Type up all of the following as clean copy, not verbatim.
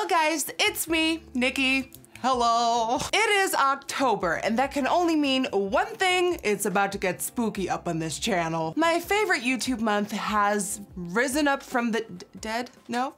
Well guys, it's me, Nikki. Hello. It is October, and that can only mean one thing: it's about to get spooky up on this channel. My favorite YouTube month has risen up from the dead? No?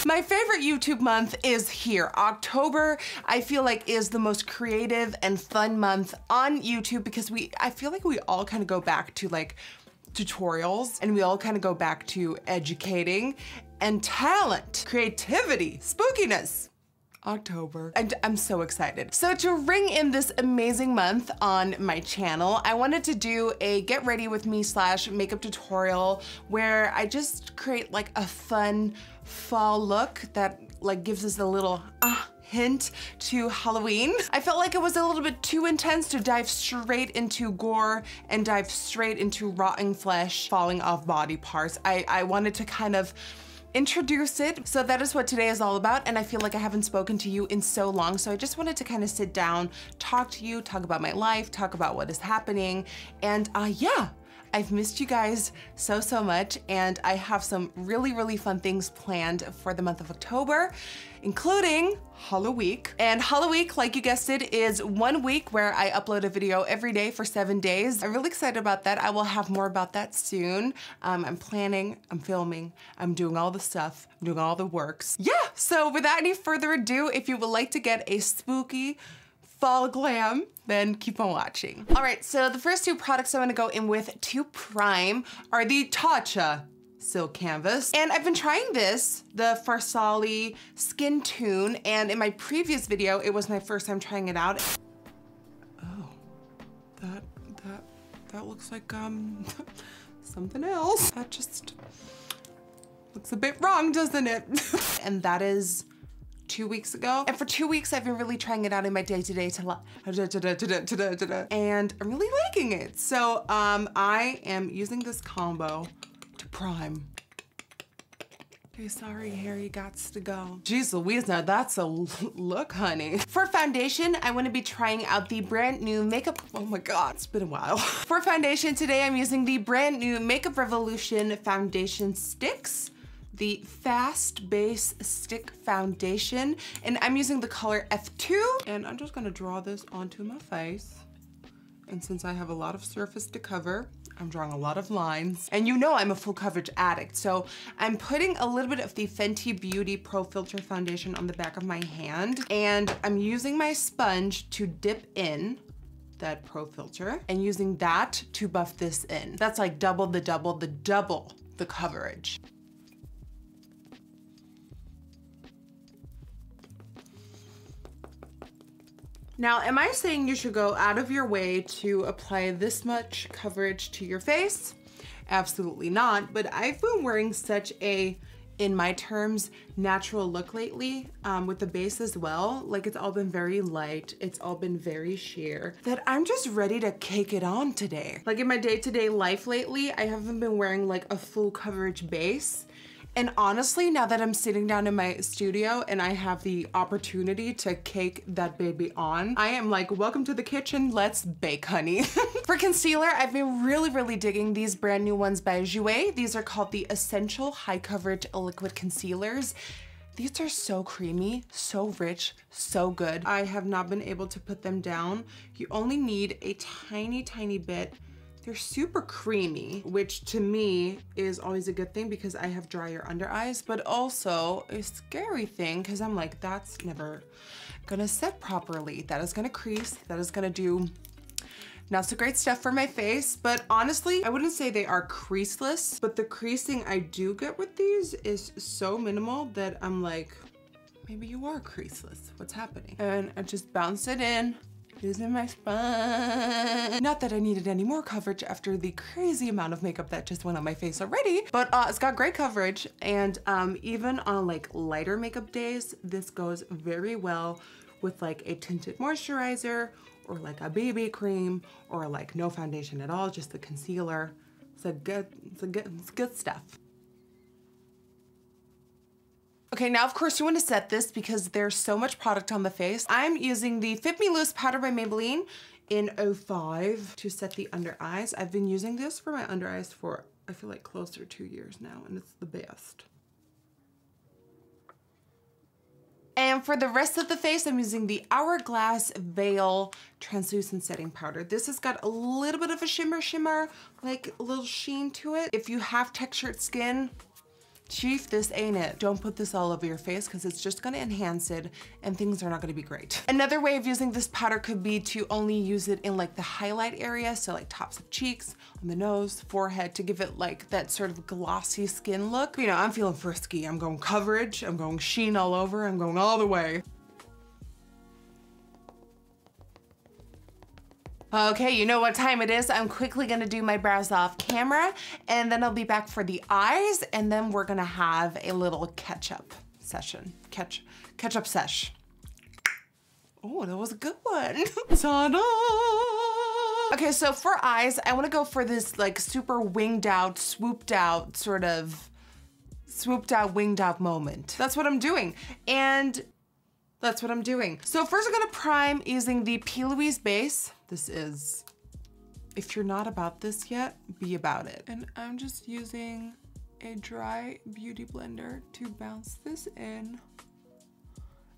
My favorite YouTube month is here. October, I feel like, is the most creative and fun month on YouTube because I feel like we all kind of go back to like tutorials, and we all kind of go back to educating and talent, creativity, spookiness. October. And I'm so excited. So to ring in this amazing month on my channel, I wanted to do a get ready with me / makeup tutorial where I just create like a fun fall look that like gives us a little hint to Halloween. I felt like it was a little bit too intense to dive straight into gore and dive straight into rotting flesh, falling off body parts. I wanted to kind of introduce it. So that is what today is all about. And I feel like I haven't spoken to you in so long. So I just wanted to kind of sit down, talk to you, talk about my life, talk about what is happening. And yeah, I've missed you guys so much. And I have some really fun things planned for the month of October, including Halloween. And Halloween, like you guessed it, is 1 week where I upload a video every day for 7 days. I'm really excited about that. I will have more about that soon. I'm planning, I'm filming, I'm doing all the stuff, I'm doing all the works. Yeah, so without any further ado, if you would like to get a spooky fall glam, then keep on watching. All right, so the first two products I'm gonna go in with to prime are the Tatcha Silk Canvas. And I've been trying this, the Farsali Skin Tune, and in my previous video, it was my first time trying it out. Oh, that looks like something else. That just looks a bit wrong, doesn't it? And that is 2 weeks ago. And for 2 weeks, I've been really trying it out in my day-to-day and I'm really liking it. So I am using this combo to prime. Okay, sorry, Harry gots to go. Jeez Louise, now that's a look, honey. For foundation, I want to be trying out the brand new makeup. Oh my God, it's been a while. For foundation today, I'm using the brand new Makeup Revolution foundation sticks, the Fast Base Stick Foundation, and I'm using the color F2. And I'm just gonna draw this onto my face. And since I have a lot of surface to cover, I'm drawing a lot of lines. And you know I'm a full coverage addict, so I'm putting a little bit of the Fenty Beauty Pro Filter Foundation on the back of my hand, and I'm using my sponge to dip in that Pro Filter and using that to buff this in. That's like double the coverage. Now, am I saying you should go out of your way to apply this much coverage to your face? Absolutely not, but I've been wearing such a, in my terms, natural look lately with the base as well. Like, it's all been very light, it's all been very sheer, that I'm just ready to cake it on today. Like in my day-to-day life lately, I haven't been wearing like a full coverage base. And honestly, now that I'm sitting down in my studio and I have the opportunity to cake that baby on, I am like, welcome to the kitchen, let's bake, honey. For concealer, I've been really digging these brand new ones by Jouer. These are called the Essential High Coverage Liquid Concealers. These are so creamy, so rich, so good. I have not been able to put them down. You only need a tiny bit. They're super creamy, which to me is always a good thing because I have drier under eyes, but also a scary thing because I'm like, that's never gonna set properly. That is gonna crease, that is gonna do not so great stuff for my face. But honestly, I wouldn't say they are creaseless, but the creasing I do get with these is so minimal that I'm like, maybe you are creaseless, what's happening? And I just bounce it in. Using my sponge. Not that I needed any more coverage after the crazy amount of makeup that just went on my face already, but it's got great coverage. And even on like lighter makeup days, this goes very well with like a tinted moisturizer or like a BB cream or like no foundation at all, just the concealer. It's good stuff. Okay, now of course you want to set this because there's so much product on the face. I'm using the Fit Me Loose Powder by Maybelline in 05 to set the under eyes. I've been using this for my under eyes for, I feel like, close to 2 years now, and it's the best. And for the rest of the face, I'm using the Hourglass Veil Translucent Setting Powder. This has got a little bit of a shimmer, like a little sheen to it. If you have textured skin, chief, this ain't it. Don't put this all over your face because it's just gonna enhance it and things are not gonna be great. Another way of using this powder could be to only use it in like the highlight area, so like tops of cheeks, on the nose, forehead, to give it like that sort of glossy skin look. You know, I'm feeling frisky. I'm going coverage, I'm going sheen all over, I'm going all the way. Okay, you know what time it is. I'm quickly gonna do my brows off camera and then I'll be back for the eyes and then we're gonna have a little catch-up session. Catch-up sesh. Oh, that was a good one. Ta-da! Okay, so for eyes, I wanna go for this like super winged out, swooped out, sort of swooped out, winged out moment. That's what I'm doing. And that's what I'm doing. So first I'm gonna prime using the P. Louise base. This is, if you're not about this yet, be about it. And I'm just using a dry beauty blender to bounce this in.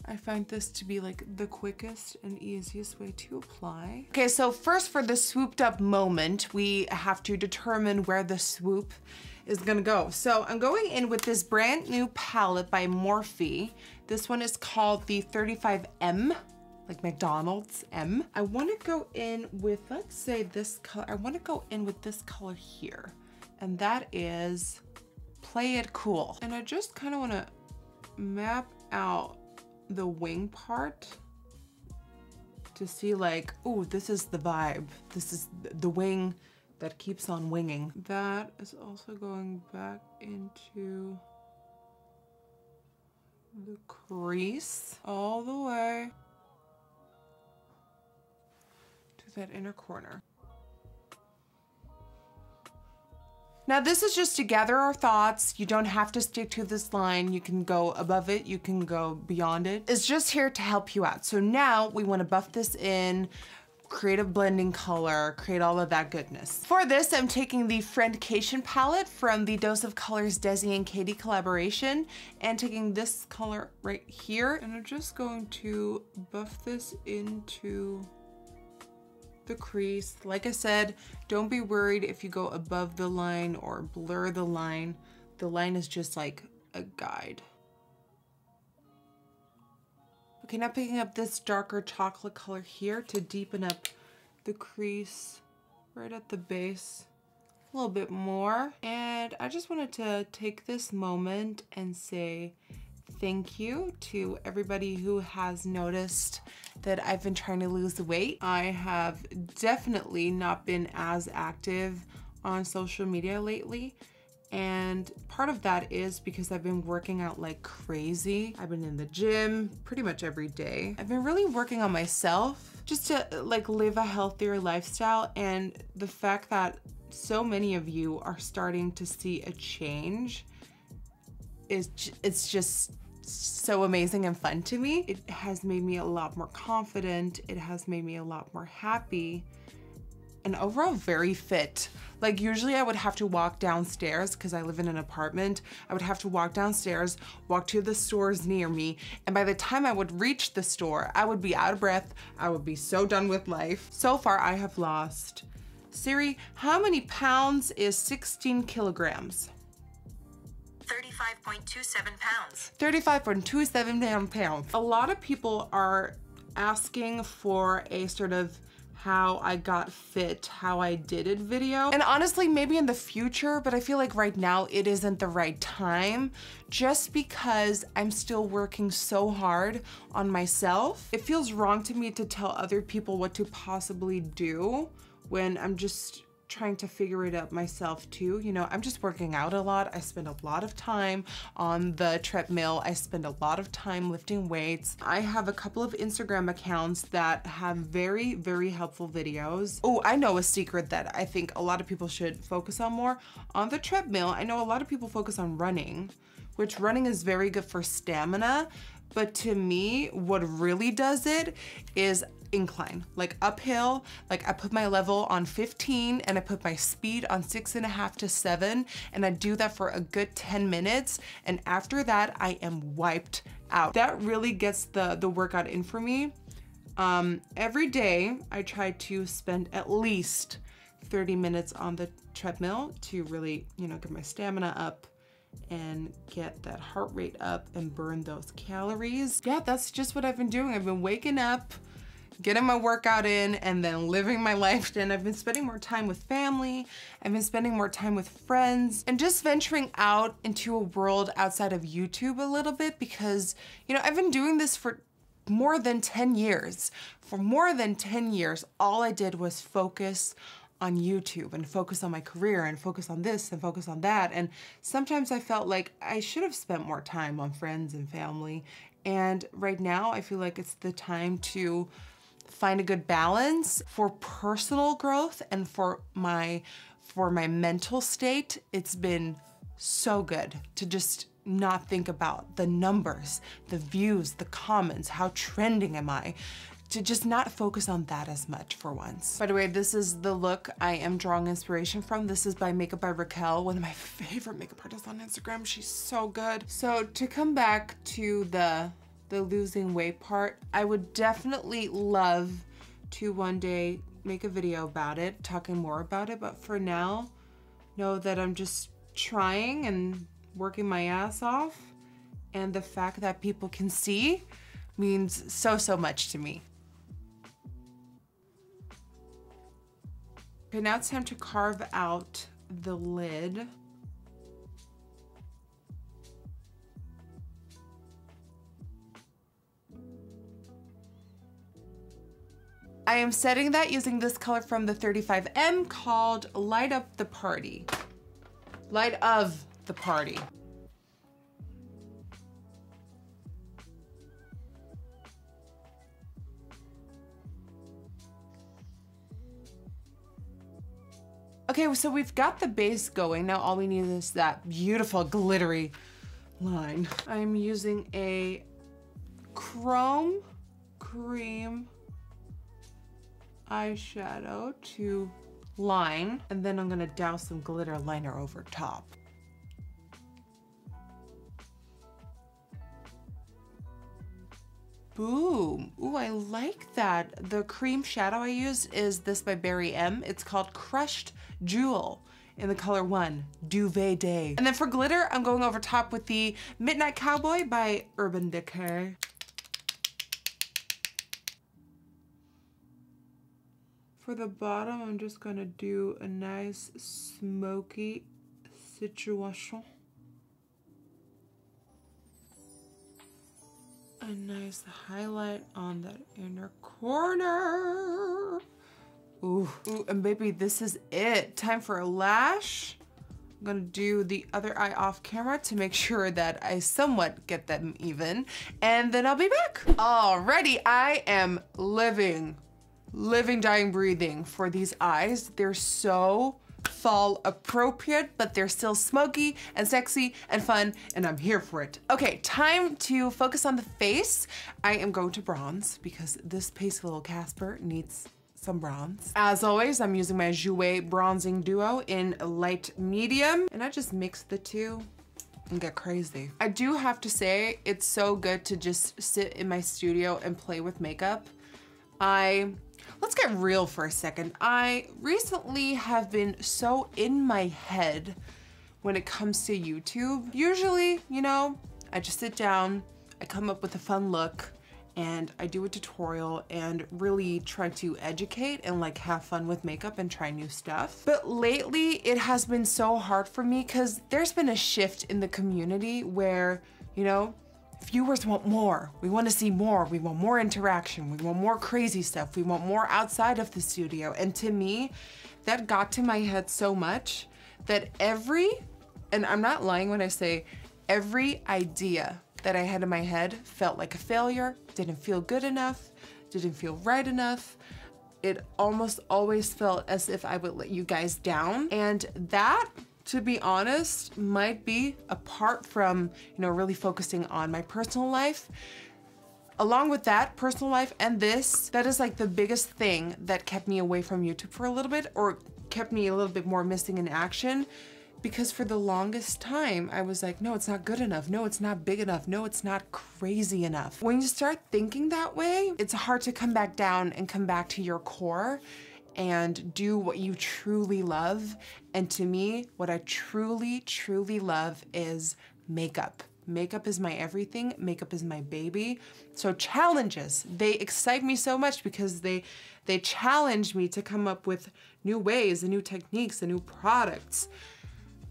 I find this to be like the quickest and easiest way to apply. Okay, so first for the swooped up moment, we have to determine where the swoop is gonna go. So I'm going in with this brand new palette by Morphe. This one is called the 35M, like McDonald's M. I wanna go in with, let's say this color, I wanna go in with this color here. And that is Play It Cool. And I just kinda wanna map out the wing part to see like, oh, this is the vibe. This is the wing that keeps on winging. That is also going back into the crease all the way to that inner corner. Now this is just to gather our thoughts. You don't have to stick to this line. You can go above it, you can go beyond it. It's just here to help you out. So now we want to buff this in, create a blending color, create all of that goodness. For this, I'm taking the Friendcation palette from the Dose of Colors Desi and Katie collaboration and taking this color right here. And I'm just going to buff this into the crease. Like I said, don't be worried if you go above the line or blur the line. The line is just like a guide. Okay, now picking up this darker chocolate color here to deepen up the crease right at the base a little bit more. And I just wanted to take this moment and say thank you to everybody who has noticed that I've been trying to lose weight. I have definitely not been as active on social media lately. And part of that is because I've been working out like crazy. I've been in the gym pretty much every day. I've been really working on myself just to like live a healthier lifestyle. And the fact that so many of you are starting to see a change it's just so amazing and fun to me. It has made me a lot more confident. It has made me a lot more happy and overall very fit. Like usually I would have to walk downstairs because I live in an apartment. I would have to walk downstairs, walk to the stores near me. And by the time I would reach the store, I would be out of breath. I would be so done with life. So far I have lost, Siri, how many pounds is 16 kilograms? 35.27 pounds. 35.27 pounds. A lot of people are asking for a sort of how I got fit, how I did it video. And honestly, maybe in the future, but I feel like right now it isn't the right time just because I'm still working so hard on myself. It feels wrong to me to tell other people what to possibly do when I'm just trying to figure it out myself too. You know, I'm just working out a lot. I spend a lot of time on the treadmill. I spend a lot of time lifting weights. I have a couple of Instagram accounts that have very, very helpful videos. Oh, I know a secret that I think a lot of people should focus on more. On the treadmill, I know a lot of people focus on running, which running is very good for stamina, But to me, what really does it is incline, like uphill. Like I put my level on 15 and I put my speed on 6.5 to 7, and I do that for a good 10 minutes. And after that, I am wiped out. That really gets the workout in for me. Every day I try to spend at least 30 minutes on the treadmill to really, you know, get my stamina up and get that heart rate up and burn those calories. Yeah, that's just what I've been doing. I've been waking up, getting my workout in, and then living my life. And I've been spending more time with family. I've been spending more time with friends and just venturing out into a world outside of YouTube a little bit, because, you know, I've been doing this for more than 10 years. For more than 10 years, all I did was focus on YouTube and focus on my career and focus on this and focus on that. And sometimes I felt like I should have spent more time on friends and family. And right now I feel like it's the time to find a good balance for personal growth and for my mental state. It's been so good to just not think about the numbers, the views, the comments, how trending am I, to just not focus on that as much for once. By the way, this is the look I am drawing inspiration from. This is by Makeup by Raquel, one of my favorite makeup artists on Instagram. She's so good. So to come back to the losing weight part, I would definitely love to one day make a video about it, talking more about it. But for now, know that I'm just trying and working my ass off. And the fact that people can see means so, so much to me. Okay, now it's time to carve out the lid. I am setting that using this color from the 35M called Light Up the Party. Light of the Party. Okay, so we've got the base going. Now all we need is that beautiful glittery line. I'm using a chrome cream eyeshadow to line, and then I'm gonna douse some glitter liner over top. Boom. Ooh, I like that. The cream shadow I used is this by Barry M. It's called Crushed Jewel in the color 1, Duvet Day. And then for glitter, I'm going over top with the Midnight Cowboy by Urban Decay. For the bottom, I'm just gonna do a nice smoky situation. A nice highlight on that inner corner. Ooh, ooh, and baby, this is it. Time for a lash. I'm gonna do the other eye off camera to make sure that I somewhat get them even, and then I'll be back. Alrighty, I am living, dying, breathing for these eyes. They're so fall appropriate, but they're still smoky and sexy and fun, and I'm here for it. Okay, time to focus on the face. I am going to bronze because this pasty little Casper needs some bronze. As always, I'm using my Jouer bronzing duo in light medium, and I just mix the two and get crazy. I do have to say, it's so good to just sit in my studio and play with makeup. Let's get real for a second. I recently have been so in my head when it comes to YouTube. Usually, you know, I just sit down, I come up with a fun look, and I do a tutorial and really try to educate and like have fun with makeup and try new stuff. But lately, it has been so hard for me because there's been a shift in the community where, you know, viewers want more. We want to see more. We want more interaction. We want more crazy stuff. We want more outside of the studio. And to me, that got to my head so much that and I'm not lying when I say every idea that I had in my head felt like a failure, didn't feel good enough, didn't feel right enough. It almost always felt as if I would let you guys down. And that to be honest, might be, apart from, you know, really focusing on my personal life, along with that, personal life and this, that is like the biggest thing that kept me away from YouTube for a little bit, or kept me a little bit more missing in action. Because for the longest time, I was like, no, it's not good enough. No, it's not big enough. No, it's not crazy enough. When you start thinking that way, it's hard to come back down and come back to your core and do what you truly love. And to me, what I truly, truly love is makeup. Makeup is my everything. Makeup is my baby. So challenges, they excite me so much because they challenge me to come up with new ways and new techniques and new products.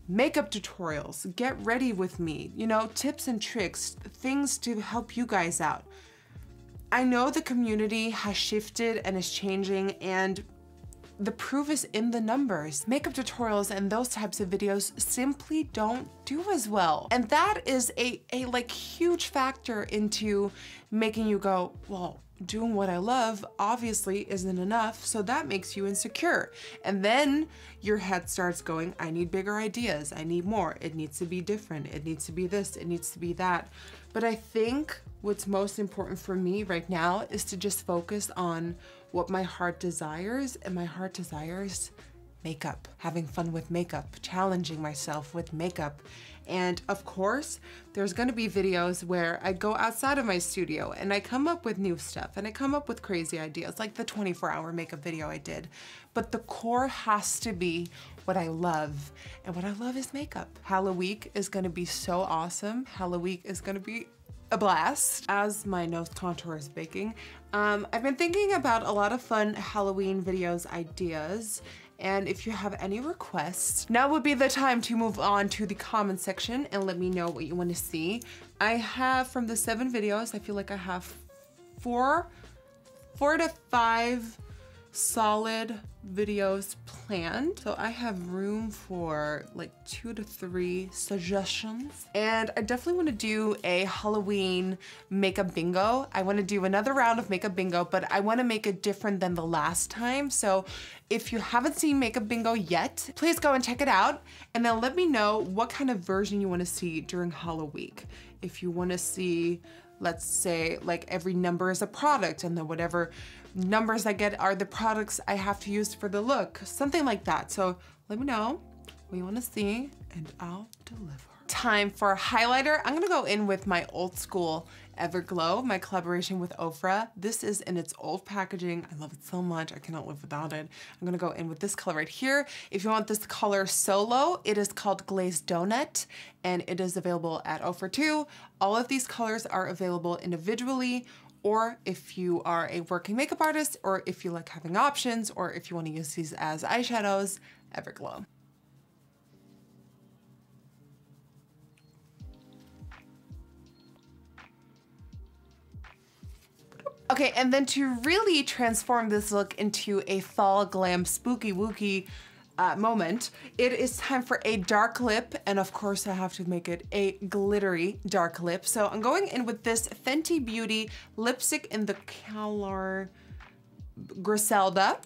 Makeup tutorials, get ready with me, you know, tips and tricks, things to help you guys out. I know the community has shifted and is changing, and the proof is in the numbers. Makeup tutorials and those types of videos simply don't do as well. And that is a like huge factor into making you go, well, doing what I love obviously isn't enough, so that makes you insecure. And then your head starts going, I need bigger ideas, I need more, it needs to be different, it needs to be this, it needs to be that. But I think what's most important for me right now is to just focus on what my heart desires, and my heart desires makeup, having fun with makeup, challenging myself with makeup. And of course, there's gonna be videos where I go outside of my studio and I come up with new stuff and I come up with crazy ideas, like the 24-hour makeup video I did. But the core has to be what I love, and what I love is makeup. Halloween is gonna be so awesome. Halloween is gonna be a blast. As my nose contour is baking, I've been thinking about a lot of fun Halloween videos ideas. And if you have any requests, now would be the time to move on to the comment section and let me know what you want to see. I have, from the 7 videos, I feel like I have four to 5 solid videos planned. So I have room for like 2 to 3 suggestions. And I definitely want to do a Halloween makeup bingo. I want to do another round of makeup bingo, but I want to make it different than the last time. So if you haven't seen makeup bingo yet, please go and check it out. And then let me know what kind of version you want to see during Halloween. If you want to see, let's say, like every number is a product, and then whatever numbers I get are the products I have to use for the look, something like that. So let me know what you want to see and I'll deliver. Time for a highlighter. I'm gonna go in with my old school Everglow, my collaboration with Ofra. This is in its old packaging. I love it so much. I cannot live without it. I'm gonna go in with this color right here. If you want this color solo, it is called Glazed Donut, and it is available at Ofra too. All of these colors are available individually, or if you are a working makeup artist, or if you like having options, or if you want to use these as eyeshadows, Everglow. Okay, and then to really transform this look into a fall glam spooky wooky moment, it is time for a dark lip, and of course I have to make it a glittery dark lip. So I'm going in with this Fenty Beauty lipstick in the color Griselda.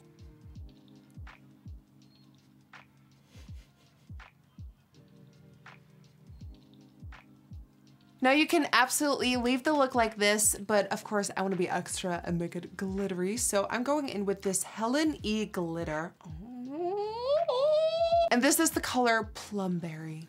Now you can absolutely leave the look like this, but of course I want to be extra and make it glittery. So I'm going in with this Helen E glitter. And this is the color Plumberry.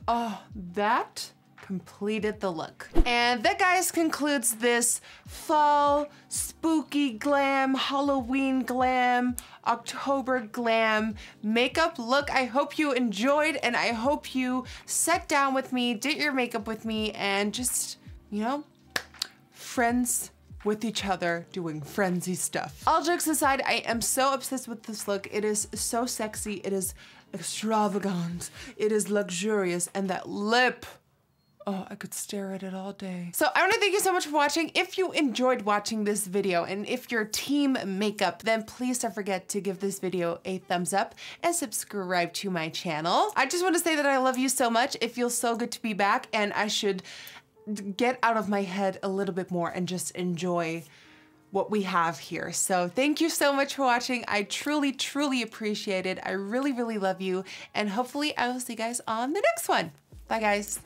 Oh, that completed the look. And that, guys, concludes this fall spooky glam, Halloween glam, October glam makeup look. I hope you enjoyed, and I hope you sat down with me, did your makeup with me, and just, you know, friends with each other doing frenzy stuff. All jokes aside, I am so obsessed with this look. It is so sexy. It is extravagant. It is luxurious. And that lip, Oh, I could stare at it all day. So I wanna thank you so much for watching. If you enjoyed watching this video and if you're team makeup, then please don't forget to give this video a thumbs up and subscribe to my channel. I just wanna say that I love you so much. It feels so good to be back, and I should get out of my head a little bit more and just enjoy what we have here. So thank you so much for watching. I truly, truly appreciate it. I really, really love you. And hopefully I will see you guys on the next one. Bye guys.